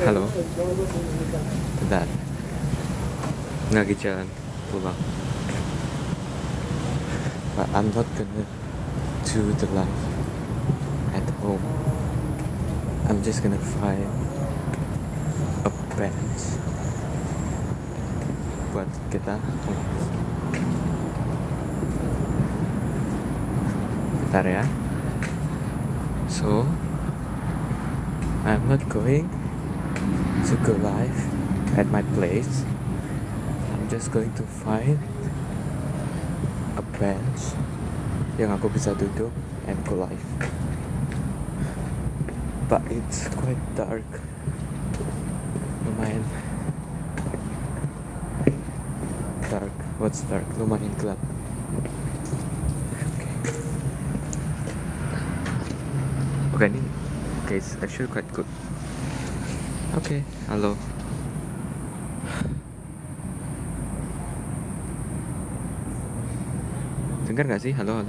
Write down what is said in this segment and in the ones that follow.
Halo, bentar. Lagi jalan pulang. But I'm not gonna do the live at home. I'm just gonna find a bench buat kita. Bentar ya. So, I'm not going to go live at my place. I'm just going to find a bench yang aku bisa duduk and go live. But it's quite dark. Lumayan dark. What's dark? Lumayan gelap. Okay, ini it's actually quite good. Okay, halo. Dengar nggak sih? Halo.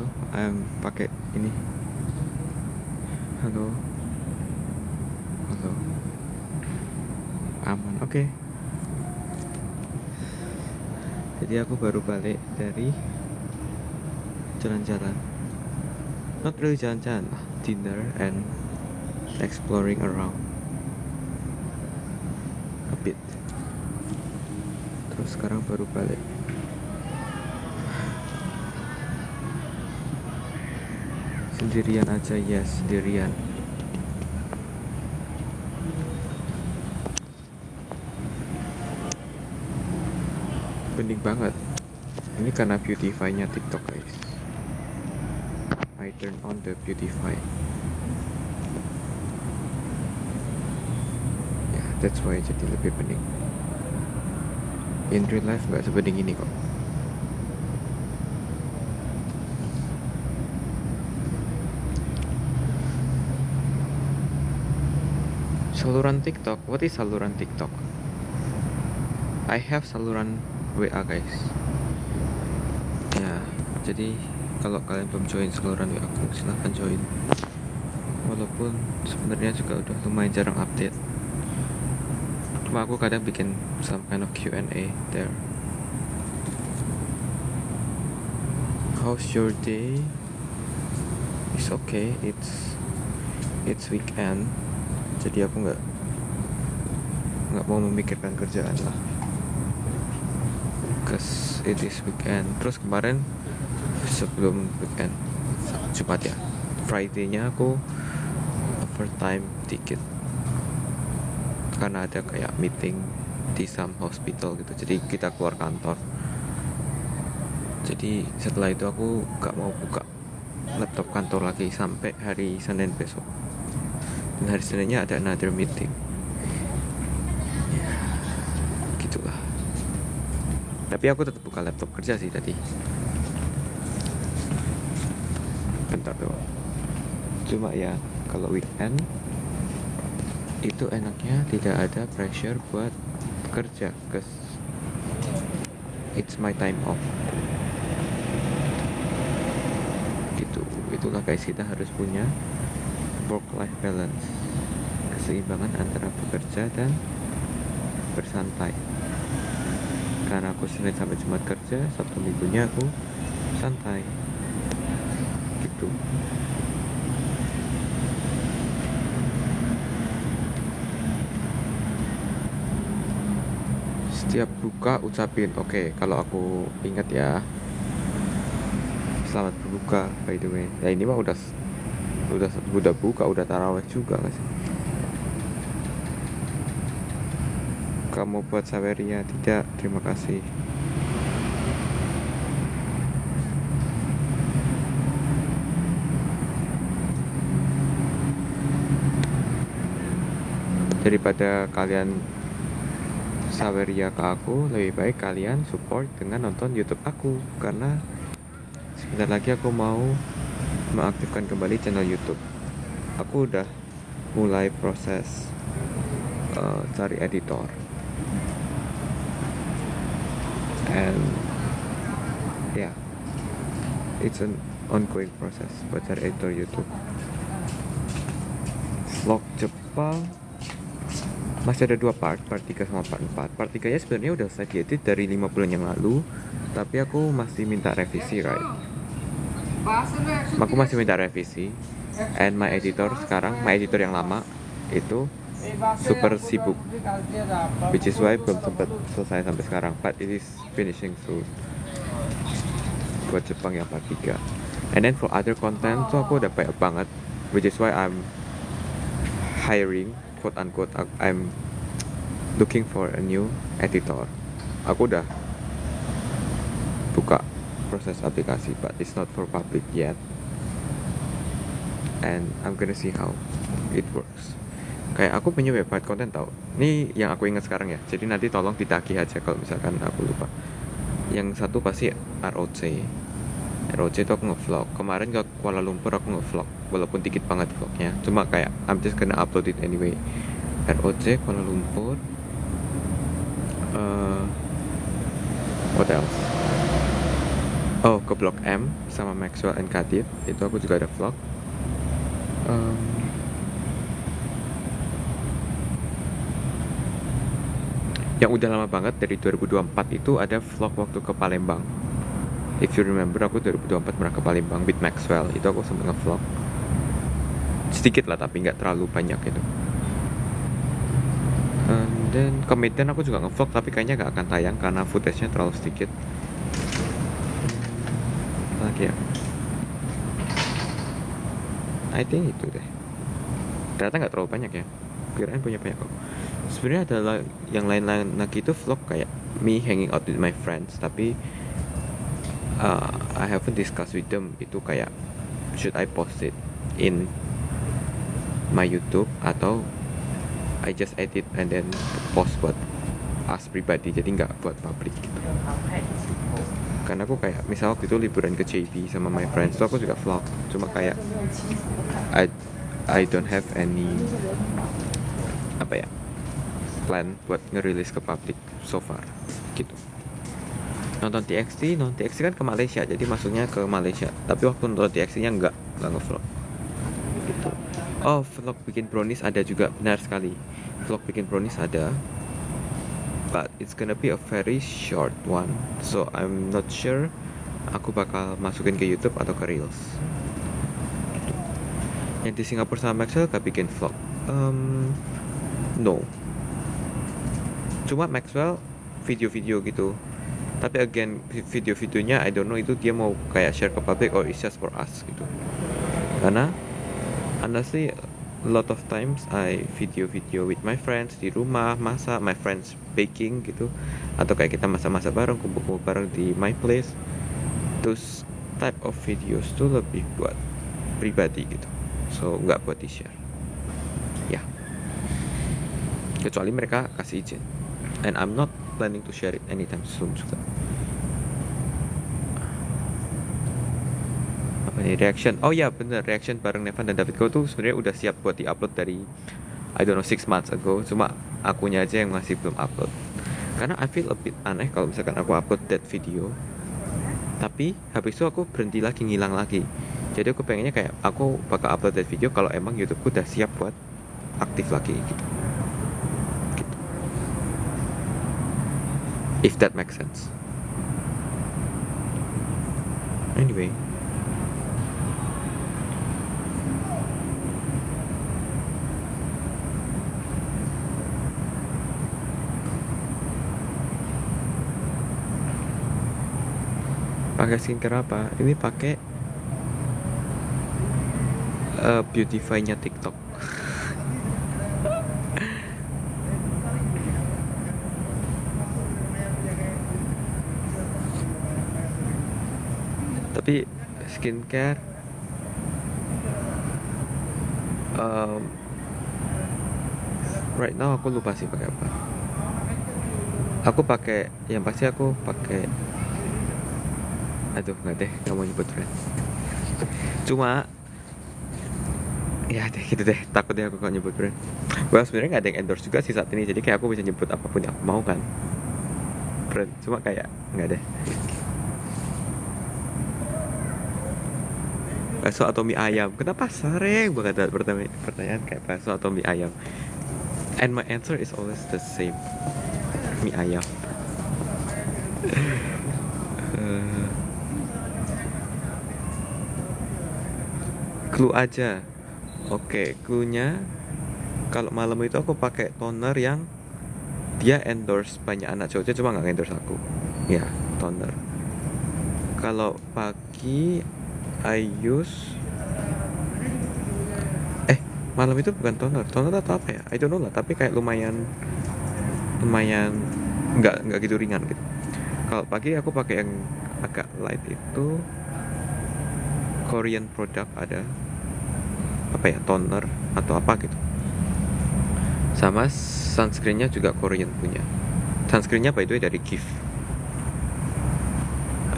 Pakai ini. Halo. Aman. Oke. Jadi aku baru balik dari jalan-jalan. Not really jalan-jalan, dinner and exploring around a bit. Terus sekarang baru balik. Sendirian aja ya, sendirian. Bening banget. Ini karena Beautify-nya TikTok, guys. I turn on the Beautify. Ya, that's why jadi lebih bening. In real life nggak sebening ini kok. Saluran TikTok. What is saluran TikTok? I have saluran WA, guys. Ya, jadi kalau kalian belum join saluran WA aku, silahkan join. Walaupun sebenarnya juga udah lumayan jarang update. Cuma aku kadang bikin some kind of Q&A there. How's your day? It's okay. It's weekend. Jadi aku nggak mau memikirkan kerjaan lah. Cause it is weekend. Terus kemarin sebelum weekend Jumat ya, Friday-nya aku overtime dikit karena ada kayak meeting di some hospital gitu. Jadi kita keluar kantor. Jadi setelah itu aku gak mau buka laptop kantor lagi sampai hari Senin besok. Dan hari Seninnya ada another meeting. Ya, gitulah. Tapi aku tetap buka laptop kerja sih tadi. Bentar doang. Cuma ya kalau weekend itu enaknya tidak ada pressure buat kerja, cause it's my time off. Gitu. Itulah guys, kita harus punya work-life balance, keseimbangan antara bekerja dan bersantai. Karena aku Senin sampai Jumat kerja, Sabtu Minggunya aku santai. Gitu. Setiap buka ucapin, oke, kalau aku ingat ya, selamat berbuka by the way. Ya ini mah udah buka, udah taraweh juga gak sih? Kamu buat saweria? Tidak, terima kasih. Daripada kalian saweria ke aku, lebih baik kalian support dengan nonton YouTube aku. Karena sebentar lagi aku mau mengaktifkan kembali channel YouTube. Aku udah mulai proses cari editor, and yeah, it's an ongoing process buat cari editor YouTube. Vlog Jepang masih ada 2 part 3 sama part 4. Part 3 nya sebenarnya udah selesai diedit dari 5 bulan yang lalu, tapi aku masih minta revisi, right? Aku masih minta revisi, and my editor yang lama itu super sibuk, which is why belum sempat selesai sampai sekarang, but it is finishing soon buat Jepang yang part 3. And then for other content tuh aku udah banyak banget, which is why I'm hiring, quote unquote, I'm looking for a new editor. Aku udah buka proses aplikasi, but it's not for public yet, and I'm gonna see how it works. Kayak aku punya website konten tau. Ini yang aku ingat sekarang ya. Jadi nanti tolong ditagih aja kalau misalkan aku lupa. Yang satu pasti ROC. ROC itu aku nge-vlog. Kemarin ke Kuala Lumpur aku nge-vlog, walaupun dikit banget vlognya. Cuma kayak I'm just gonna upload it anyway. ROC Kuala Lumpur. What else? Oh, ke Blok M sama Maxwell and Kadit. Itu aku juga ada vlog. Yang udah lama banget dari 2024 itu ada vlog waktu ke Palembang. If you remember, aku 2024 pernah ke Palembang with Maxwell. Itu aku sempat nge-vlog sedikit lah, tapi nggak terlalu banyak gitu. And then ke Medan aku juga nge-vlog, tapi kayaknya nggak akan tayang karena footage-nya terlalu sedikit. Lagi ya, I think itu deh. Ternyata nggak terlalu banyak ya. Kirain punya banyak kok. Sebenarnya ada yang lain-lain lagi itu vlog kayak me hanging out with my friends, tapi I haven't discussed with them. Itu kayak should I post it in my YouTube atau I just edit and then post buat us pribadi, jadi nggak buat public gitu. Karena aku kayak misal waktu itu liburan ke JB sama my friends tuh aku juga vlog, cuma kayak I don't have any plan buat ngerilis ke publik so far gitu. Nonton TXT kan ke Malaysia, jadi maksudnya ke Malaysia, tapi waktu nonton TXT nya nggak nge-vlog gitu. Oh, vlog bikin brownies ada juga, benar sekali, vlog bikin brownies ada, but it's gonna be a very short one, so I'm not sure aku bakal masukin ke YouTube atau ke Reels gitu. Yang di Singapura sama Maxwell gak bikin vlog, no, cuma Maxwell video-video gitu, tapi again video-videonya I don't know itu dia mau kayak share ke public or it's just for us gitu. Karena honestly a lot of times I video with my friends di rumah, masak, my friends baking gitu, atau kayak kita masak-masak bareng, kumpul-kumpul bareng di my place. Those type of videos tuh lebih buat pribadi gitu, so nggak buat di share ya, kecuali mereka kasih izin, and I'm not planning to share it anytime soon juga. Apa nih, reaction? Oh ya bener, reaction bareng Nevan dan David Go tuh sebenarnya udah siap buat di-upload dari I don't know 6 months ago, cuma akunya aja yang masih belum upload. Karena I feel a bit aneh kalau misalkan aku upload that video tapi habis itu aku berhenti lagi, ngilang lagi. Jadi aku pengennya kayak aku bakal upload that video kalau emang YouTubeku udah siap buat aktif lagi gitu. If that makes sense. Anyway, pakai skincare apa? Ini pakai Beautify-nya TikTok. Tapi skincare right now aku lupa sih pakai apa. Aku pakai yang pasti aku pakai, aduh nggak deh, nggak mau nyebut brand. Cuma ya deh gitu deh, takutnya aku kalau nyebut brand. Well sebenarnya nggak ada yang endorse juga sih saat ini, jadi kayak aku bisa nyebut apapun yang aku mau kan brand, cuma kayak nggak deh. Bakso atau mie ayam, kenapa sering banget ada pertanyaan kayak bakso atau mie ayam. And my answer is always the same. Mie ayam. Clue aja. Oke, cluenya kalau malam itu aku pakai toner yang dia endorse banyak anak cowoknya, cuma nggak endorse aku. Ya, toner. Kalau pagi I use malam itu bukan toner atau apa ya? I don't know lah, tapi kayak lumayan nggak gitu ringan gitu. Kalau pagi aku pakai yang agak light itu Korean product, ada apa ya, toner atau apa gitu. Sama sunscreennya juga Korean punya. Sunscreennya by the way dari Kif.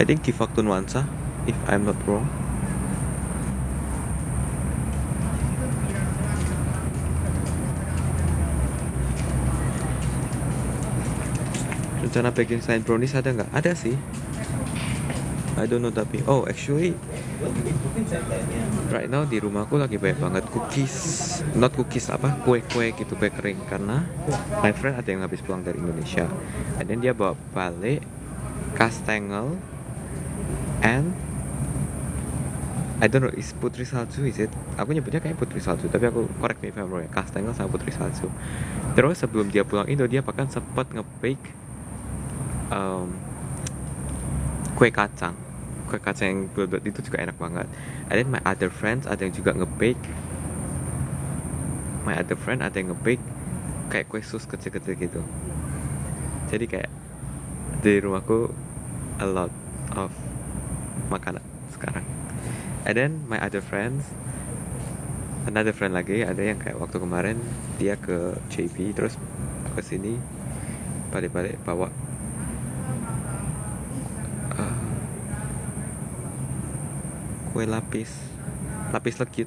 I think Kif waktu nuansa, if I'm not wrong. Rencana baking selain brownies ada nggak? Ada sih. I don't know tapi actually right now di rumahku lagi banyak banget kue gitu, kue kering, karena my friend ada yang habis pulang dari Indonesia, and then dia bawa balik kastengel and I don't know, is putri salju, is it? Aku nyebutnya kayak putri salju, tapi aku correct me if I'm wrong ya, kastengel sama putri salju. Terus sebelum dia pulang Indo, dia bahkan sempat nge-bake kue kacang yang bulat itu juga enak banget. And then my other friends ada yang juga nge-bake kayak kue sus kecil-kecil gitu. Jadi kayak di rumahku a lot of makanan sekarang. And then my another friend lagi, ada yang kayak waktu kemarin dia ke JB terus ke sini balik-balik bawa kue lapis legit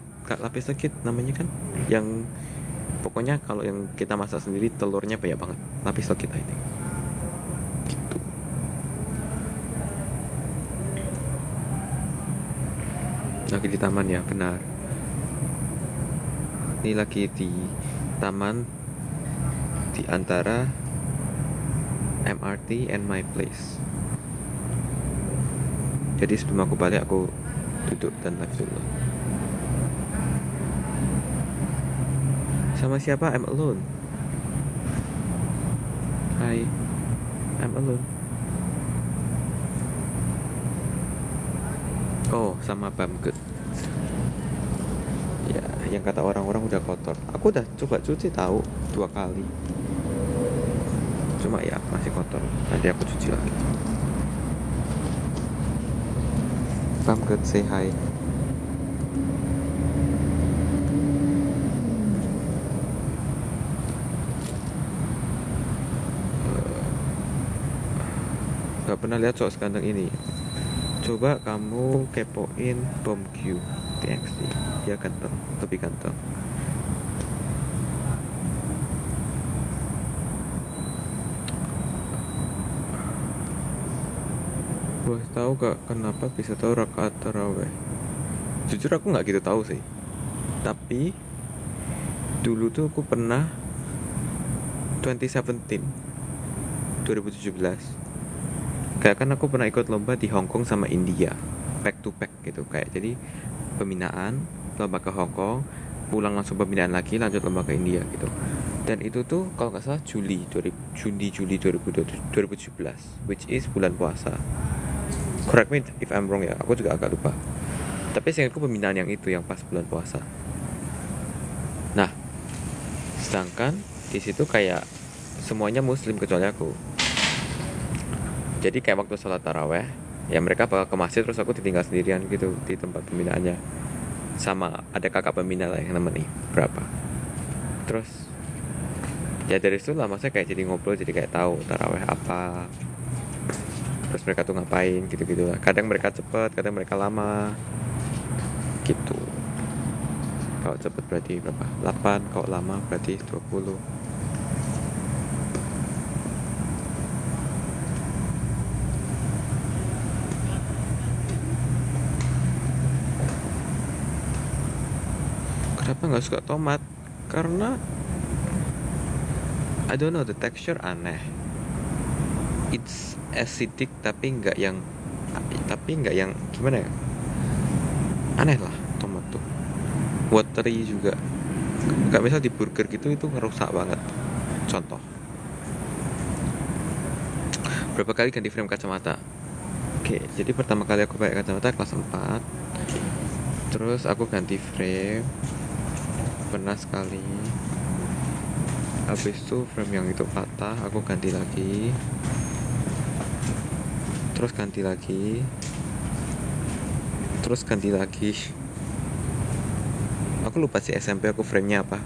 namanya kan, yang pokoknya kalau yang kita masak sendiri telurnya banyak banget, lapis legit I think gitu. Lagi di taman ya, benar, ini lagi di taman di antara MRT and my place. Jadi sebelum aku balik aku duduk dan live dulu. Sama siapa? I'm alone. Hi, I'm alone. Oh, sama Bamgut. Ya, yang kata orang-orang udah kotor. Aku udah coba cuci tahu 2 kali. Cuma ya masih kotor. Nanti aku cuci lagi. Bamgut, say hi. Gak pernah lihat cowok seganteng ini. Coba kamu kepoin Bom Q TXT. Dia ganteng, lebih ganteng. Boleh tahu gak kenapa bisa tahu rakaat taraweh? Jujur aku nggak gitu tahu sih. Tapi dulu tuh aku pernah 2017 kayak kan aku pernah ikut lomba di Hong Kong sama India, back to back gitu, kayak jadi pembinaan lomba ke Hong Kong, pulang langsung pembinaan lagi, lanjut lomba ke India gitu. Dan itu tuh kalau nggak salah Juli 2017, which is bulan puasa. Correct me if I'm wrong ya, aku juga agak lupa. Tapi seingatku pembinaan yang itu yang pas bulan puasa. Nah, sedangkan di situ kayak semuanya muslim kecuali aku. Jadi kayak waktu sholat taraweh, ya mereka bakal ke masjid terus aku ditinggal sendirian gitu di tempat pembinaannya. Sama ada kakak pembina lah yang nemenin berapa. Terus ya dari situ lah maksudnya kayak jadi ngobrol, jadi kayak tahu taraweh apa, terus mereka tuh ngapain gitu-gitu lah. Kadang mereka cepet, kadang mereka lama gitu. Kalau cepet berarti berapa? 8, kalau lama berarti 20. Kenapa gak suka tomat? Karena I don't know, the texture aneh. It's acidic tapi nggak yang gimana ya, aneh lah tomat tuh. Watery juga, nggak misal di burger gitu, itu ngerusak banget. Contoh, berapa kali ganti frame kacamata. Oke, jadi pertama kali aku pakai kacamata kelas 4. Terus aku ganti frame, pernah sekali. Habis itu frame yang itu patah, aku ganti lagi. Terus ganti lagi. Terus ganti lagi. Aku lupa sih SMP aku framenya apa.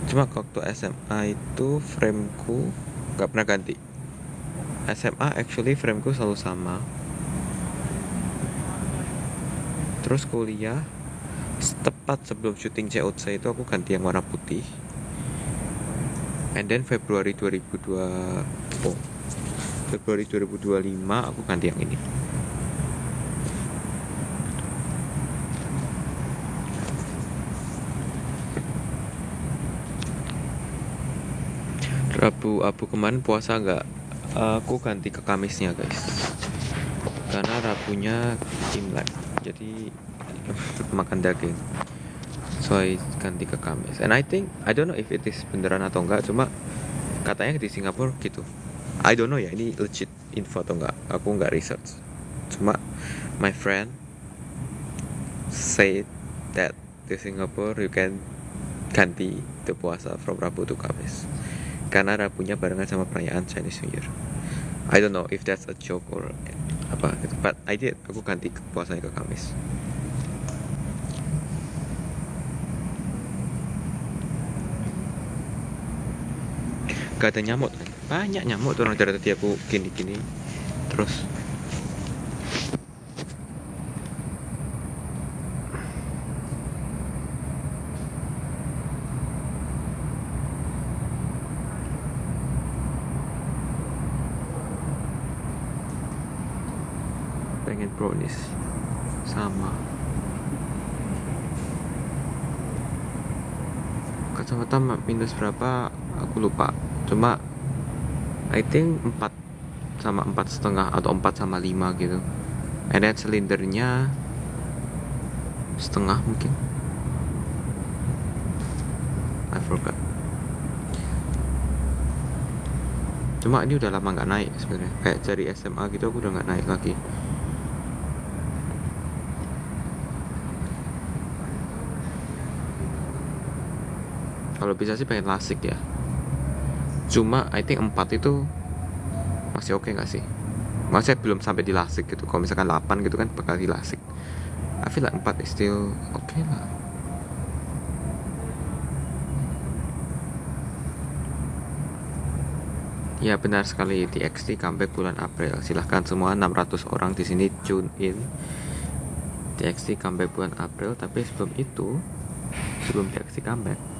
Cuma waktu SMA itu frameku gak pernah ganti. SMA actually frameku selalu sama. Terus kuliah, tepat sebelum syuting COC itu aku ganti yang warna putih. And then Februari 2025 aku ganti yang ini. Rabu kemarin puasa nggak? Aku ganti ke Kamisnya guys, karena Rabunya Imlek, jadi makan daging. So I ganti ke Kamis. And I don't know if it is beneran atau enggak, cuma katanya di Singapura gitu. I don't know ya, ini legit info atau enggak, aku nggak research. Cuma my friend said that di Singapura you can ganti the puasa from Rabu to Kamis, karena Rabunya barengan sama perayaan Chinese New Year. I don't know if that's a joke or apa gitu, but I did. Aku ganti puasanya ke Kamis. Gak ada nyamuk kan? Banyak nyamuk tuh orang dari tadi aku gini-gini terus. Pengen brownies sama kacamata minus berapa aku lupa, cuma I think 4 sama 4,5 atau 4 sama 5 gitu. And then silindernya setengah mungkin, I forgot. Cuma ini udah lama nggak naik sebenarnya, kayak dari SMA gitu aku udah nggak naik lagi. Kalau bisa sih pengen lasik ya, cuma I think 4 itu masih oke gak sih? Maksudnya belum sampai di lasik gitu. Kalau misalkan 8 gitu kan bakal di lasik. I feel like 4 is still oke lah. Ya benar sekali, TXT comeback bulan April. Silahkan semua 600 orang di sini tune in. TXT comeback bulan April. Tapi sebelum TXT comeback,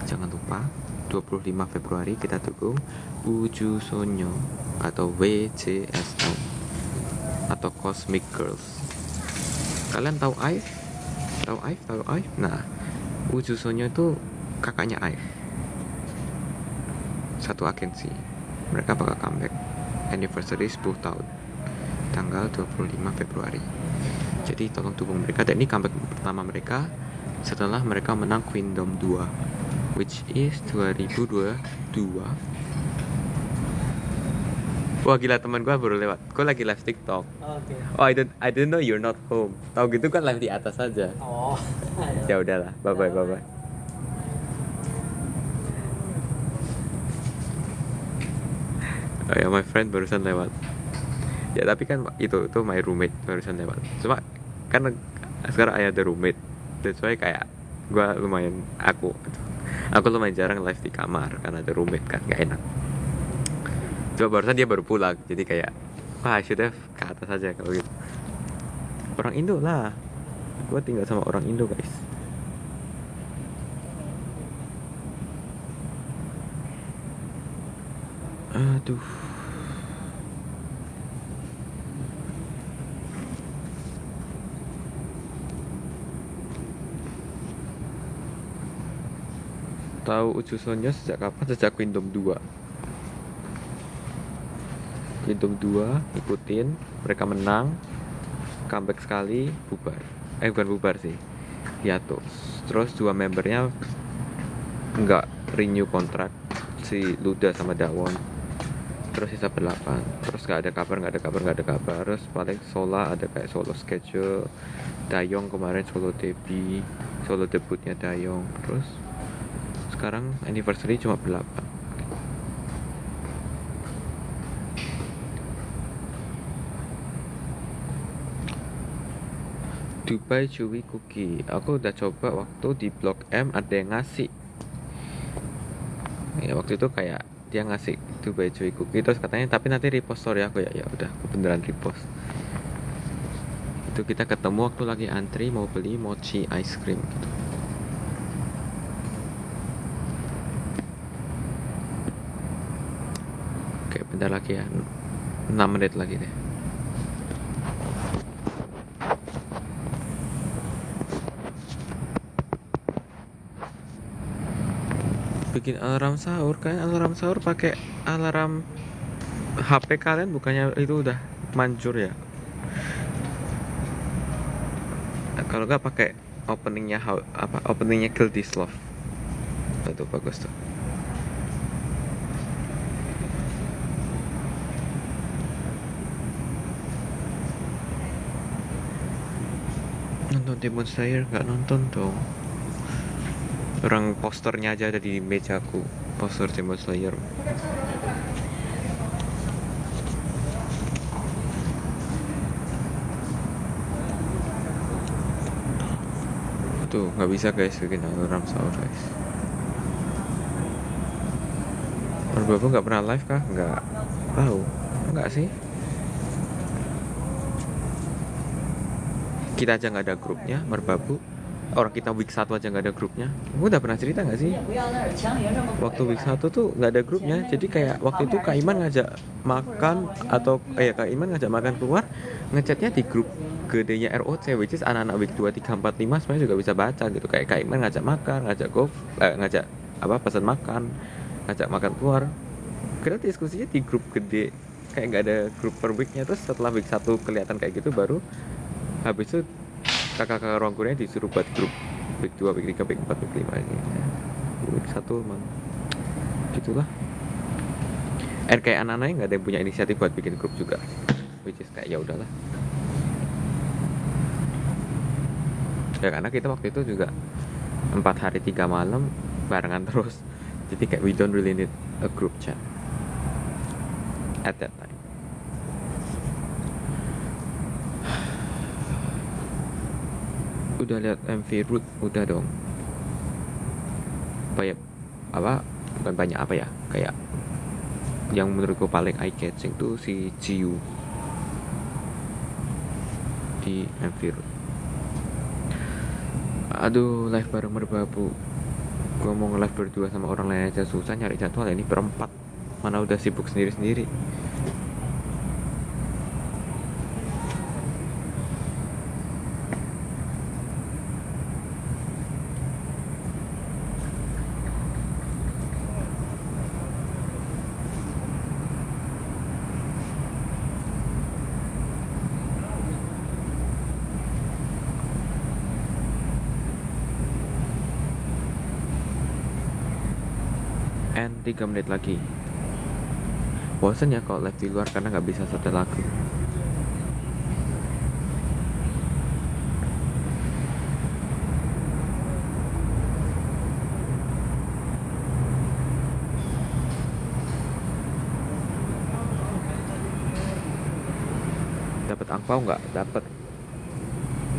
jangan lupa 25 Februari kita dukung Uju Sonyo atau WCSL atau Cosmic Girls. Kalian tahu IVE? Tahu IVE? Nah, Uju Sonyo itu kakaknya IVE. Satu agensi. Mereka bakal comeback anniversary 10 tahun tanggal 25 Februari. Jadi tolong dukung mereka. Dan ini comeback pertama mereka setelah mereka menang Queendom 2, which is 2022. Wah gila, teman gue baru lewat. Gue lagi live TikTok. Okay. Oh I didn't know you're not home. Tahu gitu kan live di atas aja. Oh. Ya udahlah, bye bye. Oh ya, my friend barusan lewat. Ya tapi kan itu my roommate barusan lewat. Cuma kan sekarang ada roommate. That's why kayak gue lumayan aku lumayan jarang live di kamar karena ada roommate kan, gak enak. Coba barusan dia baru pulang, jadi kayak wah I should have ke atas aja kalau gitu. Orang Indo lah, gue tinggal sama orang Indo guys. Aduh. Tahu Uju Sonya sejak kapan? Sejak Kingdom 2. Kingdom 2 ikutin, mereka menang, comeback sekali, bubar. Bukan bubar sih, hiatus. Terus dua membernya nggak renew kontrak, si Luda sama Dawon. Terus sisa 8. Terus nggak ada kabar. Terus paling Sola ada kayak solo schedule. Dayong kemarin solo debutnya Dayong. Terus sekarang anniversary cuma 8. Dubai Chewy Cookie. Aku udah coba waktu di Blok M ada yang ngasih. Ya waktu itu kayak dia ngasih Dubai Chewy Cookie terus katanya tapi nanti repost story aku ya udah aku beneran repost. Itu kita ketemu waktu lagi antri mau beli mochi ice cream gitu. Oke, bentar lagi ya. 6 menit lagi deh. Bikin alarm sahur kan, alarm sahur pakai alarm HP kalian bukannya itu udah manjur ya? Kalau nggak pakai openingnya Kill This Love. Itu bagus tuh. Nonton Demon Slayer nggak nonton dong. Orang posternya aja ada di mejaku, poster Demon Slayer. Tuh nggak bisa guys bikin alarm sahur guys. Merbabu nggak pernah live kah? Nggak tahu. Nggak sih. Kita aja nggak ada grupnya Merbabu. Orang kita week 1 aja nggak ada grupnya. Gue udah pernah cerita nggak sih? Waktu week 1 tuh nggak ada grupnya. Jadi kayak waktu itu Kak Iman ngajak makan atau Kak Iman ngajak makan keluar, ngechatnya di grup gedenya ROC, which is anak-anak week 2, 3, 4, 5 semuanya juga bisa baca gitu. Kayak Kak Iman ngajak makan, ngajak pesan makan, ngajak makan keluar. Kita diskusinya di grup gede, kayak nggak ada grup per weeknya. Terus setelah week 1 kelihatan kayak gitu, baru habis itu kakak-kakak ruang gurunya disuruh buat grup week 2, week 3, week 4, week 5 ini. Week 1 emang gitulah. Kayak anak-anaknya nggak ada yang punya inisiatif buat bikin grup juga, which is kayak ya udahlah. Ya karena kita waktu itu juga 4 hari 3 malam barengan terus, jadi kayak we don't really need a group chat at that time. Udah lihat MV Root? Udah dong. Banyak bukan banyak ya, kayak yang menurutku paling eye catching tuh si Jiu di MV Root. Aduh, live bareng Merbabu. Gua mau nge-live berdua sama orang lain aja susah nyari jadwal, ini berempat. Mana udah sibuk sendiri-sendiri. And 3 menit lagi. Bosen ya kalau live di luar karena nggak bisa setel lagu. Dapat angpau nggak? Dapat,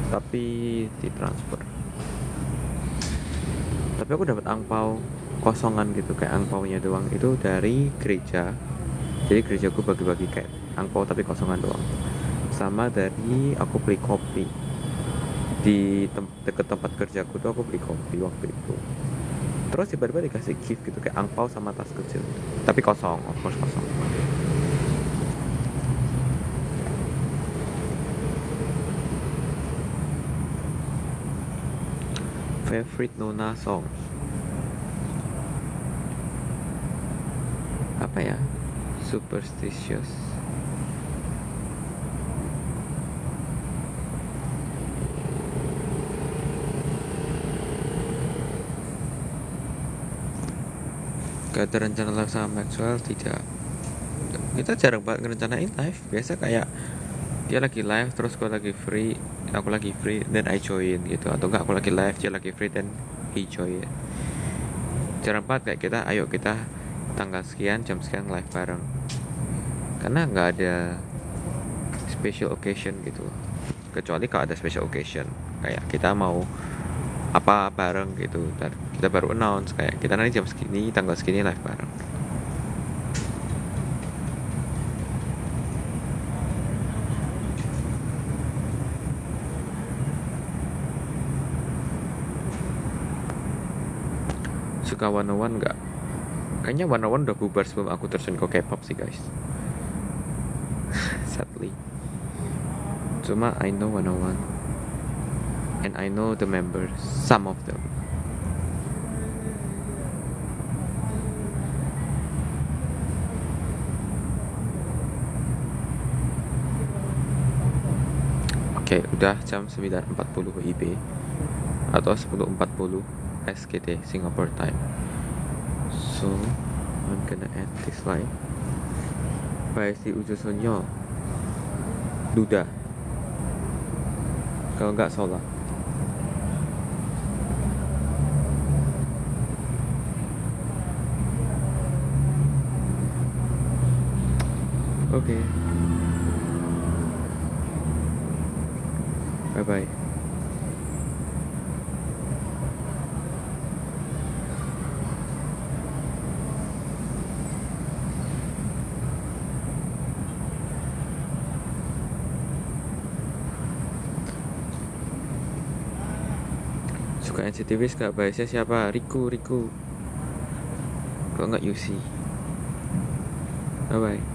tapi ditransfer. Tapi aku dapat angpau kosongan gitu, kayak angpaunya doang itu dari gereja. Jadi gerejaku bagi-bagi kayak angpau tapi kosongan doang. Sama dari aku beli kopi di deket tempat kerjaku tuh, aku beli kopi waktu itu. Terus tiba-tiba dikasih gift gitu kayak angpau sama tas kecil, tapi kosong, of course kosong. Favorite Nona song? apa ya, superstitious. Gak ada rencana live sama Maxwell, tidak. Kita jarang banget ngerencanain live. Biasa kayak dia lagi live terus gue lagi free, aku lagi free, then I join gitu. Atau enggak, aku lagi live, dia lagi free, then he join. Jarang banget kayak kita, ayo kita tanggal sekian, jam sekian live bareng. Karena nggak ada special occasion gitu. Kecuali kalau ada special occasion, kayak kita mau apa bareng gitu, kita baru announce kayak kita nanti jam segini, tanggal segini live bareng. Suka 101 nggak? Kayaknya 101 udah bubar sebelum aku terjun ke K-pop sih guys. Sadly. Cuma I know 101 and I know the members, some of them. Oke, udah jam 9.40 WIB atau 10.40 SKT Singapore time. So I'm gonna end this live. Bye si Ujusonyo Duda. Kalau nggak Sola. Oke. Bye bye. Suka NCTV gak? Bahasnya siapa? Riku. Kalau nggak Yusi. Bye bye.